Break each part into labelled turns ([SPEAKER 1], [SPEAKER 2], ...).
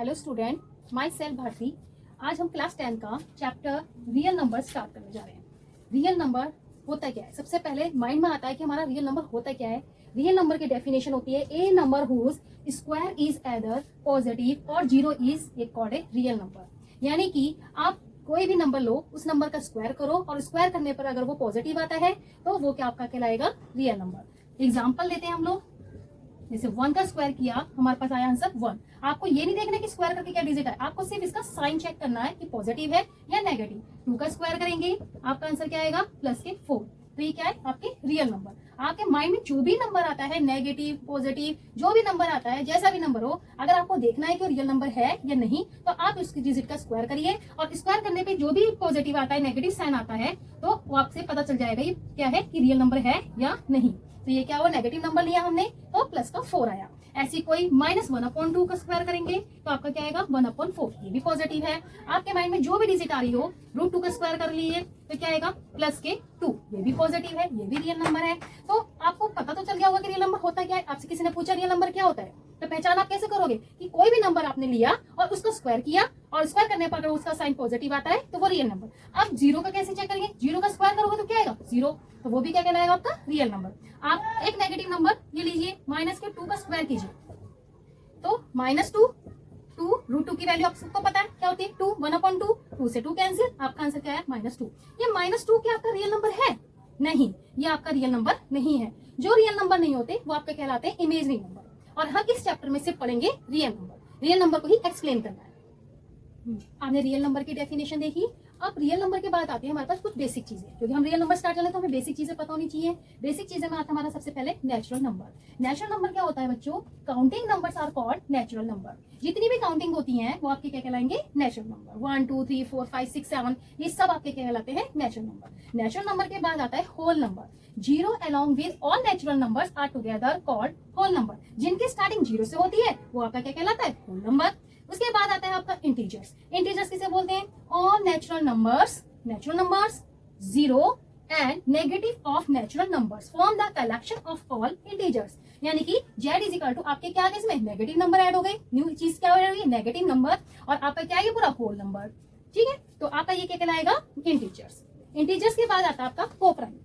[SPEAKER 1] Hello student, myself Bharti. आज हम class 10 का चैप्टर रियल नंबर स्टार्ट करने जा रहे हैं। रियल नंबर होता क्या है? सबसे पहले माइंड में आता है कि हमारा रियल नंबर होता क्या है। रियल नंबर की डेफिनेशन होती है a number whose square is either positive और zero is called a real number. यानी कि आप कोई भी नंबर लो, उस नंबर का स्क्वायर करो और स्क्वायर करने पर अगर वो पॉजिटिव आता है तो वो क्या आपका कहलाएगा? Real number. एग्जाम्पल लेते हैं हम लोग। जैसे 1 का स्क्वायर किया, हमारे पास आया आंसर 1। आपको ये नहीं देखना कि स्क्वायर करके क्या डिजिट है, आपको सिर्फ इसका साइन चेक करना है कि पॉजिटिव है या नेगेटिव। 2 का स्क्वायर करेंगे, आपका आंसर क्या आएगा? +4। तो ये क्या है? आपके रियल नंबर। आपके माइंड में जो भी नंबर आता है, नेगेटिव पॉजिटिव जो भी नंबर आता है, जैसा भी नंबर हो, अगर आपको देखना है कि रियल नंबर है या नहीं, तो आप उसकी डिजिट का स्क्वायर करिए और स्क्वायर करने पे जो भी पॉजिटिव आता है, नेगेटिव साइन आता है, तो वो आपसे पता चल जाएगा ये क्या है कि रियल नंबर है या नहीं। तो ये क्या हुआ? नेगेटिव नंबर लिया हमने तो +4 आया। ऐसी कोई -1/2 का स्क्वायर करेंगे तो आपका क्या आएगा? 1/4। ये भी पॉजिटिव है। आपके माइंड में जो भी डिजिट आ रही हो, √2 का स्क्वायर कर लिए तो क्या आएगा? +2। ये भी पॉजिटिव है, ये भी रियल नंबर है। तो आपको पता तो चल गया होगा कि रियल नंबर होता क्या है। आपसे किसी ने पूछा रियल नंबर क्या होता है, तो पहचान आप कैसे करोगे कि कोई भी नंबर आपने लिया और उसको स्क्वायर किया और स्क्वायर करने पर अगर उसका साइन पॉजिटिव आता है तो वो रियल नंबर। अब 0 का कैसे चेक करेंगे? 0 का स्क्वायर करोगे तो क्या आएगा? 0। तो वो भी क्या कहलाएगा? आपका रियल नंबर। आप एक नेगेटिव नंबर ये लीजिए, -2 का स्क्वायर कीजिए तो -2 √2 की वैल्यू आप सबको पता है क्या होती है? 2 1/2। 2 से 2 कैंसिल, आपका आंसर क्या है? -2। ये -2 क्या आपका रियल नंबर है? नहीं, ये आपका रियल नंबर नहीं है। जो रियल नंबर नहीं होते वो आपके कहलाते हैं इमेजिनरी नंबर। और हम इस चैप्टर में सिर्फ पढ़ेंगे रियल नंबर। रियल नंबर को ही एक्सप्लेन करना है। आपने रियल नंबर की डेफिनेशन देखी। अब रियल नंबर के बाद आती है हमारे पास कुछ बेसिक चीजें, क्योंकि हम रियल नंबर स्टार्ट कर रहे हैं तो हमें बेसिक चीजें पता होनी चाहिए। बेसिक चीजें में आता है हमारा सबसे पहले नेचुरल नंबर। नेचुरल नंबर क्या होता है बच्चों? Counting numbers are called natural number. जितनी भी काउंटिंग होती हैं वो आपके क्या कहलाएंगे? Natural number. 1 2 3 4 5 6 7 ये सब आपके क्या कहलाते हैं? Natural number. नेचुरल नंबर के बाद आता है whole number. 0 along with all natural numbers are together called whole number। जिनकी स्टार्टिंग 0 से होती है वो आपका क्या कहलाता है? Whole number. उसके बाद आता है आपका इंटीजर्स। इंटीजर्स किसे बोलते हैं? All natural numbers 0 and negative of natural numbers form the collection of all integers. यानी कि z इज टू आपके क्या आ गए? इसमें नेगेटिव नंबर ऐड हो गए। न्यू चीज क्या हो रही है? Negative number. और आपका क्या है? पूरा होल नंबर। ठीक है, तो आपका ये क्या कहलाएगा? इंटीजर्स। इंटीजर्स के बाद आता है आपका कोप्राइम।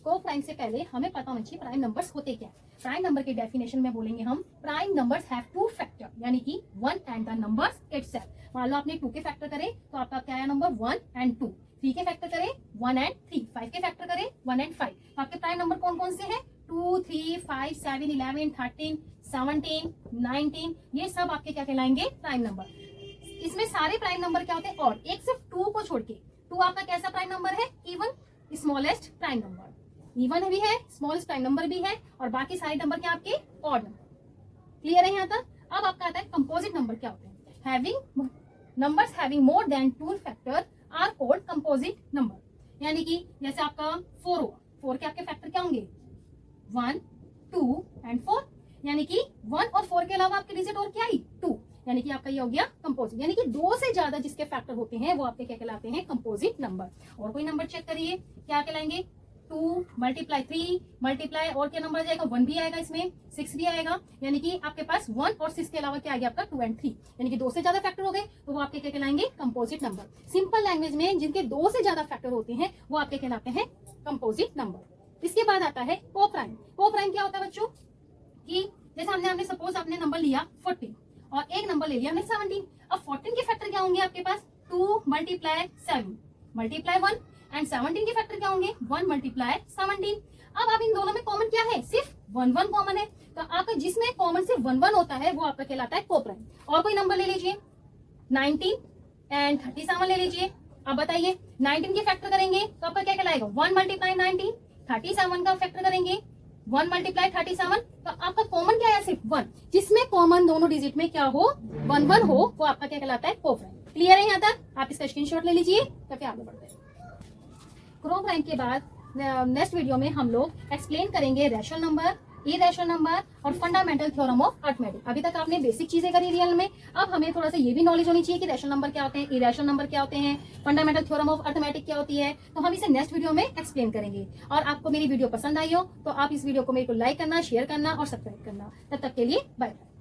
[SPEAKER 1] कोप्राइम से पहले हमें पता होना चाहिए प्राइम नंबर्स होते क्या है। प्राइम नंबर के डेफिनेशन में बोलेंगे हम, प्राइम नंबर्स हैव 2 फैक्टर, यानी कि 1 एंड द नंबर्स इटसेल्फ। मान लो आपने 2 के फैक्टर करे तो आपका क्या है नंबर? 1 एंड 2। 3 के फैक्टर करे 1 एंड 3। 5 के फैक्टर करे 1 एंड 5। तो आपके प्राइम नंबर कौन कौन से हैं? 2 3 5 7 11 13 17 19। ये सब आपके क्या कहलाएंगे? Prime number. इसमें सारे प्राइम नंबर क्या होते हैं? और एक सिर्फ 2 को छोड़ के। 2 आपका कैसा प्राइम नंबर है? Even, smallest prime number. Even भी है, स्मॉलेस्ट प्राइम नंबर भी है, और बाकी सारे नंबर क्या आपके? Odd number. क्लियर है यहाँ तक? अब आपका आता है कंपोजिट नंबर क्या होते हैं? Having numbers having more than 2 factor are called composite number. यानी कि जैसे आपका 4 हुआ, 4 के आपके फैक्टर क्या होंगे? 1 2 एंड 4। यानी कि 1 और 4 के अलावा आपके डिजिट और क्या आई? 2। यानी कि आपका ये हो गया कंपोजिट। यानी कि 2 से ज्यादा जिसके फैक्टर होते हैं वो आपके क्या कहलाते हैं? Composite number. और कोई नंबर चेक करिए, क्या कहलाएंगे? 2 मल्टीप्लाई 3 मल्टीप्लाई और क्या नंबर आ जाएगा? 1 भी आएगा, इसमें 6 भी आएगा। यानी कि आपके पास 1 और 6 के अलावा क्या आ गया? आपका 2 एंड 3। यानी कि 2 से ज्यादा फैक्टर हो गए तो वो आपके क्या कहलाएंगे? Composite number. सिंपल लैंग्वेज में जिनके 2 से ज्यादा फैक्टर होते हैं वो आपके कहलाते हैं कंपोजिट नंबर। इसके बाद आता है कोप्राइम। कोप्राइम क्या होता है बच्चों? कि जैसे हमने सपोज आपने नंबर लिया 14 और एक नंबर ले लिया हमने 17। अब 14 के फैक्टर क्या होंगे आपके पास? 2 मल्टीप्लाई 7 मल्टीप्लाई 1 एंड 17 के फैक्टर क्या होंगे? 1 मल्टीप्लाई 17। अब आप इन दोनों में कॉमन क्या है? सिर्फ 1 1 कॉमन है। तो आपका जिसमें कॉमन सिर्फ 1 1 होता है वो आपका कहलाता है कोप्राइम। और कोई नंबर ले लीजिए 19 एंड 37 ले लीजिए। अब बताइए 19 के फैक्टर करेंगे तो आपका क्या कहलाएगा? 1 मल्टीप्लाई 19। 37 का फैक्टर करेंगे 1 मल्टीप्लाई 37। तो आपका कॉमन क्या है? सिर्फ 1। जिसमें कॉमन दोनों डिजिट में क्या हो? 1 1 हो, वो आपका क्या कहलाता है? कोप्राइम। क्लियर है यहाँ तक? आप इसका स्क्रीनशॉट ले लीजिए ताकि आगे बढ़ते हैं। कोप्राइम के बाद नेक्स्ट वीडियो में हम लोग एक्सप्लेन करेंगे रैशनल नंबर, इरेशनल नंबर और फंडामेंटल थ्योरम ऑफ अर्थमेटिक। अभी तक आपने बेसिक चीजें करी रियल में, अब हमें थोड़ा सा ये भी नॉलेज होनी चाहिए कि रैशनल नंबर क्या होते हैं, इरेशनल नंबर क्या होते हैं, फंडामेंटल थ्योरम ऑफ अर्थमेटिक क्या होती है। तो हम इसे नेक्स्ट वीडियो में एक्सप्लेन करेंगे। और आपको मेरी वीडियो पसंद आई हो तो आप इस वीडियो को मेरे को लाइक करना, शेयर करना और सब्सक्राइब करना। तब तक के लिए बाय बाय।